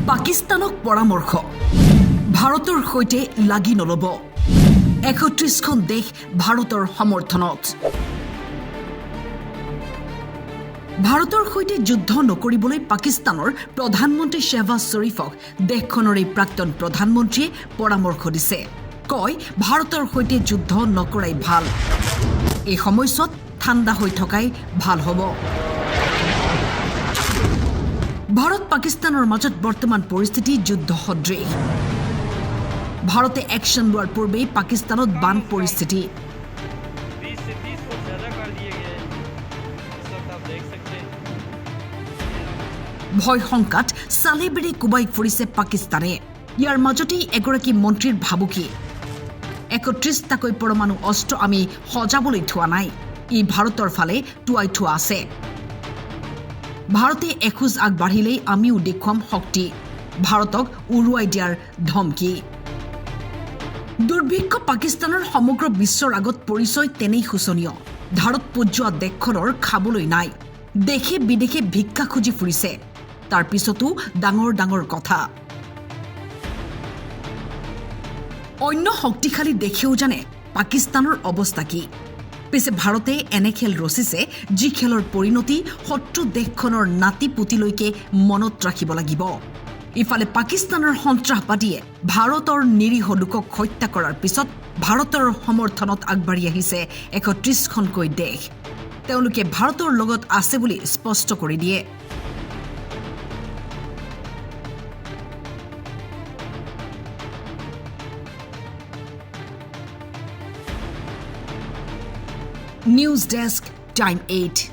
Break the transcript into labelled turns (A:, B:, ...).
A: পাকিস্তানক পৰামৰ্শ ভাৰতৰ সৈতে লাগি নলব ৩১খন দেশ ভাৰতৰ সমৰ্থনত ভাৰতৰ সৈতে যুদ্ধ নকৰিবলৈ পাকিস্তানৰ প্ৰধানমন্ত্ৰী শ্বাহবাজ শ্বৰীফক দেশখনৰ প্ৰাক্তন প্ৰধানমন্ত্ৰীয়ে পৰামৰ্শ দিছে কয় ভাৰতৰ সৈতে যুদ্ধ নকৰাই ভাল এই সময়ছোৱাত ঠাণ্ডা হৈ থকাই ভাল হ'ব ভাৰত পাকিস্তানৰ মাজত বৰ্তমান পৰিস্থিতি যুদ্ধ সদৃশ ভাৰতে একশন লোৱাৰ পূৰ্বে পাকিস্তানত বান পৰিস্থিতি
B: 20 से 30 फुट ज्यादा कर दिए गए हैं इस वक्त आप देख सकते हैं
A: ভয় সংকাত চালেবেৰে কুবাই ফুৰিছে পাকিস্তানে ইয়াৰ মাজতেই এগৰাকী মন্ত্ৰীৰ ভাবুকি ৩১টাকৈ পৰমাণু অস্ত্ৰ আমি সজাবলৈ থোৱা নাই ই ভাৰতৰ ফালে টুৱাই থোৱা আছে ভাৰতে এখোজ আগবাঢ়িলেই আমিও দেখুৱাম শক্তি ভাৰতক উৰুৱাই দিয়াৰ ধমকি দুৰ্ভিক্ষ পাকিস্তানৰ সমগ্ৰ বিশ্বৰ আগত পৰিচয় তেনেই শোচনীয় ধাৰত পজোৱা দেশখনৰ খাবলৈ নাই দেশে বিদেশে ভিক্ষা খুজি ফুৰিছে তাৰ পিছতো ডাঙৰ ডাঙৰ কথা অন্য শক্তিশালী দেশেও জানে পাকিস্তানৰ অৱস্থা কি পিছে ভাৰতে এনে খেল ৰচিছে যি খেলৰ পৰিণতি শত্ৰু দেশখনৰ নাতি পুতিলৈকে মনত ৰাখিব লাগিব ইফালে পাকিস্তানৰ সন্ত্ৰাসবাদীয়ে ভাৰতৰ নিৰীহ লোকক হত্যা কৰাৰ পিছত ভাৰতৰ সমৰ্থনত আগবাঢ়ি আহিছে ৩১খনকৈ দেশ তেওঁলোকে ভাৰতৰ লগত আছে বুলি স্পষ্ট কৰি দিয়ে News Desk, Time 8.